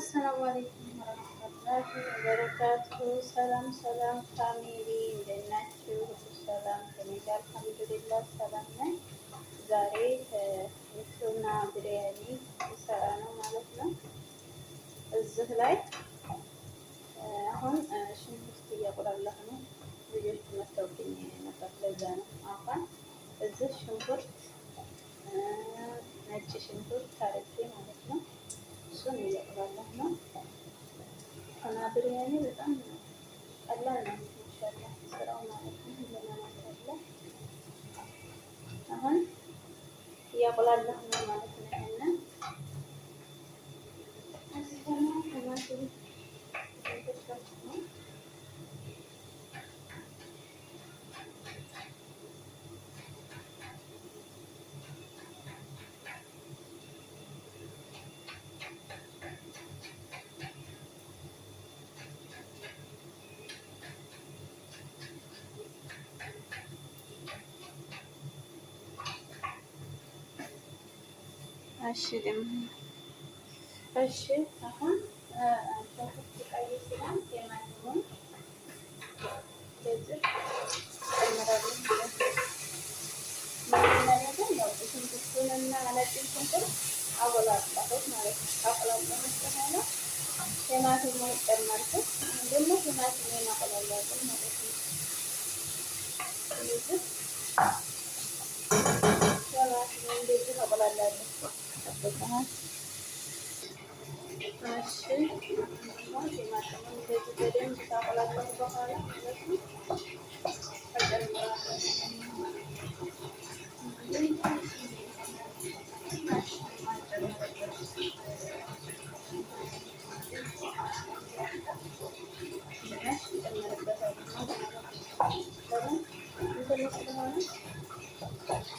አሰላሙ አለይኩም ወረህመቱላሂ ወበረካቱሁ። ሰላም ሰላም ፋሚሊ እንደት ናችሁ? ሁሉ ሰላም ከእኔ ጋር አልሐምዱሊላህ ሰላም ነኝ። ዛሬ የቱና ብሪያኒ ልሰራ ነው ማለት ነው። እዚህ ላይ አሁን ሽንኩርት እያቁላላሁ ነው። ልጆቹ መተውብኝ ነበር፣ ለዛ ነው። አሁን እዚህ ሽንኩርት ነጭ ሽንኩርት አድርጌ ማለት ነው እሱን እያቁላላሁ ነው። ቱና ብሪያኒ በጣም ቀላል ነው ኢንሻአላህ ስራው ማለት ነው። ለማለት አለ አሁን እያቁላላሁ ነው ማለት ነው። ይሄንን አስፈና ተማሪ እሺ አሁን ሽንኩርት ቀይ ሲሆን ቲማቲሙን እንደዚህ ጨምራለሁ ማለት ነው። መጀመሪያ ግን ያው ሽንኩርቱንና ነጭ ሽንኩርት አቆላላሁት ማለት ነው። ካቆላላሁት በኋላ ቲማቲሙን ጨመርኩት። ደግሞ ቲማቲሙን አቆላላለሁ ማለት ነው። እንደዚህ ቲማቲሙን እንደዚህ አቆላላለሁ። እሺ ቲማቲሙን እንደዚህ በደንብ ካቆላላሁ በኋላ ማለት ነው እጨምራለሁ።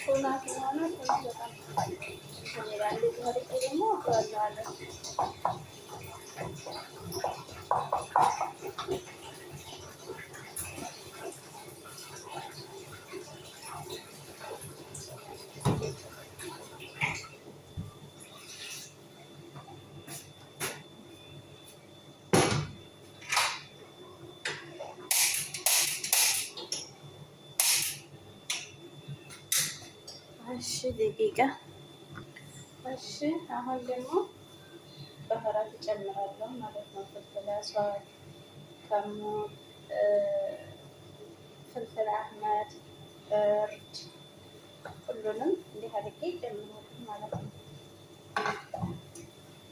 ቱና ስለሆነ በጣም ይላል። እንደዚህ አድርጌ ደግሞ አቁላለዋለሁ። እሺ ደቂቃ እሺ አሁን ደግሞ በህራት እጨምራለሁ ማለት ነው። ፍልፍል አስዋድ፣ ከሙን፣ ፍልፍል አህመድ፣ እርድ ሁሉንም እንዲህ አድርጌ እጨምራለሁ ማለት ነው።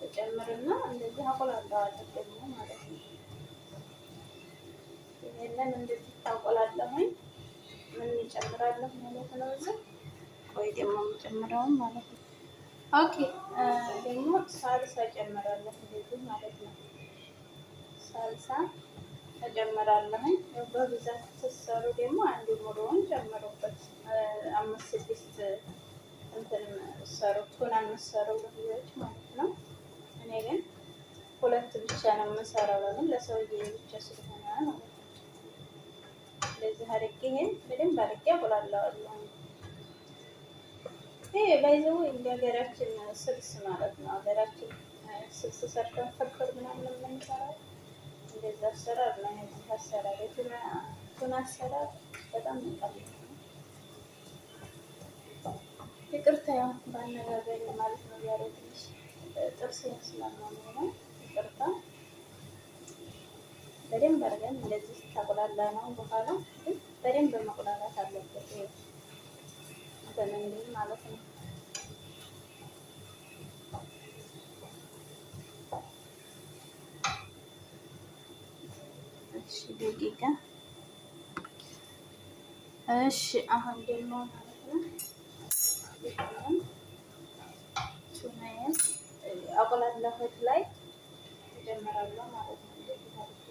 እጨምርና እንደዚህ አቆላለዋለሁ ደግሞ ማለት ነው። ይሄንን እንደዚህ ታቆላለሁኝ ምን እጨምራለሁ ማለት ነው እዚህ ወይ ደግሞ የምጨምረውን ማለት ነው። ኦኬ ደግሞ ሳልሳ ጨምራለሁ እንደዚህ ማለት ነው። ሳልሳ እጨምራለሁኝ። በብዛት ስትሰሩ ደግሞ አንድ ሙሉውን ጨምሩበት። 5-6 እንትን ሰሩ ቱና የምትሰሩ ልጆች ማለት ነው። እኔ ግን 2 ብቻ ነው የምሰራው፣ ለምን ለሰውዬ ብቻ ስለሆነ ማለት ነው። እንደዚህ አድርጌ ይሄን በደንብ አድርጌ አቁላለዋለሁ። ይሄ ባይዘው እንደ ሀገራችን ስልስ ማለት ነው። ሀገራችን ስልስ ሰርተን ፍርፍር ምናምን የምንሰራው እንደዛ አሰራር ነው። የዚህ አሰራር የቱና አሰራር በጣም ቀላል ነው። ይቅርታ ያው በአነጋገር ማለት ነው። ዛሬ ትንሽ ጥርስ ስላመመኝ ነው። ይቅርታ። በደንብ አድርገን እንደዚህ ታቁላላ ነው። በኋላ ግን በደንብ መቁላላት አለበት እንትን ማለት ነው። እሺ ደቂቃ እሺ አሁን ደግሞ ማለት ነው ቱናዬን አቆላላሁት ላይ እጨምራለሁ ማለት ነው። እንደዚህ አድርጌ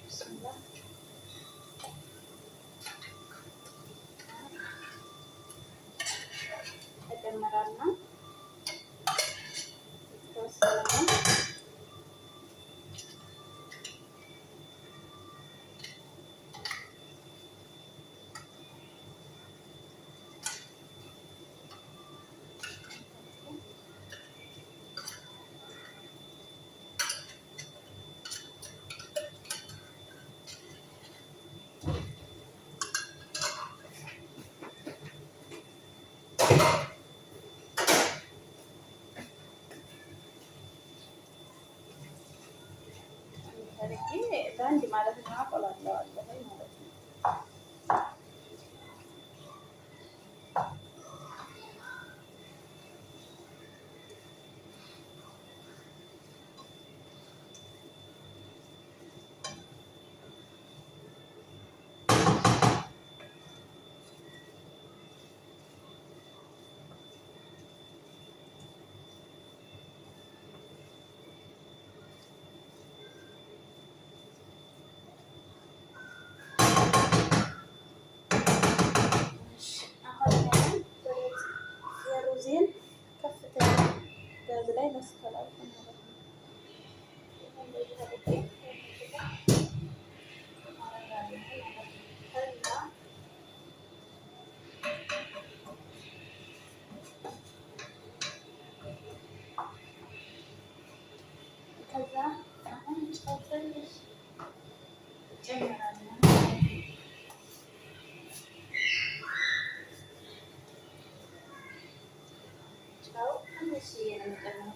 ብስሚላህ እጨምራለሁ። የተወሰነ አድርጌ በአንድ ማለት ነው አቆላለዋለሁ ማለት ነው። የሩዜን ከፍተኛ ጋዝ ላይ መስከላል ማለት ነው። ከዛ አሁን ጨው ትንሽ ጨምራለሁ። ጨው ትንሽ ነው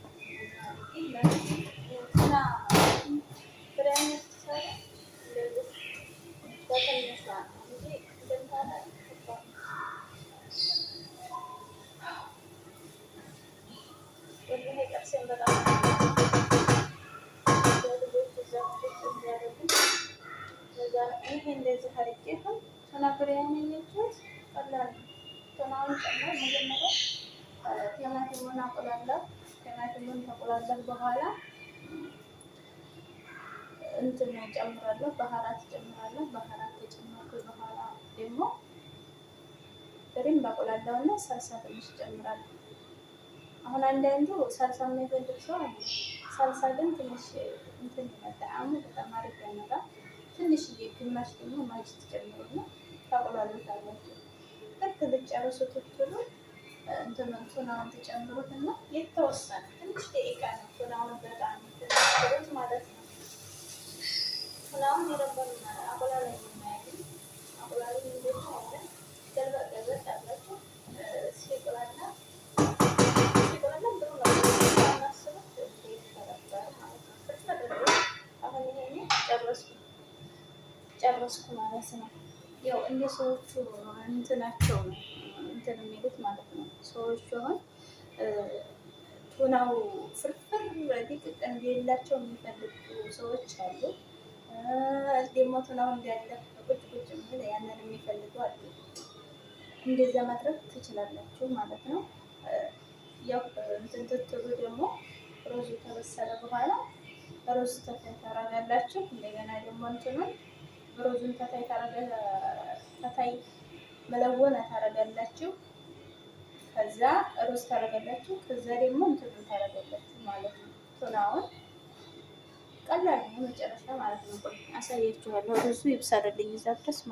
ይሄ እንደዚህ አድርጌ ተናግሬ ያመኘችት ቀላል ነው። ቶናውን ጨምር መጀመሪያ ቲማቲሙን አቆላለሁ። ቲማቲሙን ተቆላለሁ በኋላ እንትን ጨምራለሁ፣ ባህራት ጨምራለሁ። ባህራት የጨመርኩ በኋላ ደግሞ በደንብ አቆላለሁና ሳልሳ ትንሽ ጨምራለሁ። አሁን አንዳንዱ ሳልሳ የማይፈልግ ሰው አለ። ሳልሳ ግን ትንሽ እንትን ጣዕሙ በጣም አሪፍ ያመጣል። ትንሽ ግማሽ ደግሞ ማጅ ትጨምሩና ታቆላሉታላችሁ። ልክ ልጨርሱ ትትሉ እንትኑን ቱናውን ትጨምሩትና የተወሰነ ትንሽ ደቂቃ ነው ቱናውን በጣም ትጨምሩት ማለት ነው። ቱናውን የረበሉ አቆላላ የማያገኝ አቆላላ እንዴት አለ ገልበጥ ገልበጥ አላችሁ ሲቆላላ ጥሩ ነው። ማስበት ይተረበረ ማለት ነው። ከተደረገ አሁን ይሄኔ ጨረስኩ ማለት ነው። ያው እንደ ሰዎቹ እንትናቸው ነው እንትን የሚሉት ማለት ነው። ሰዎቹ አሁን ቱናው ፍርፍር ዲቅቅ እንዲላቸው የሚፈልጉ ሰዎች አሉ። ደግሞ ቱናው እንዲያለ ቁጭ ቁጭ የሚል ያንን የሚፈልጉ አሉ። እንደዛ ማድረግ ትችላላችሁ ማለት ነው። ያው እንትን ትትሉ ደግሞ ሩዙ ከበሰለ በኋላ ሩዝ ተታይ ታረጋላችሁ። እንደገና ደግሞ እንትኑን ሩዙን ተታይ መለወን ታረጋላችሁ። ከዛ ሩዝ ታረጋላችሁ። ከዛ ደግሞ እንትኑን ታረጋላችሁ ማለት ነው። ቱናውን ቀላል ነው መጨረሻ ማለት ነው። አሳያችኋለሁ። ሩዙ ይብሳልልኝ እዛ ድረስ ማለት ነው።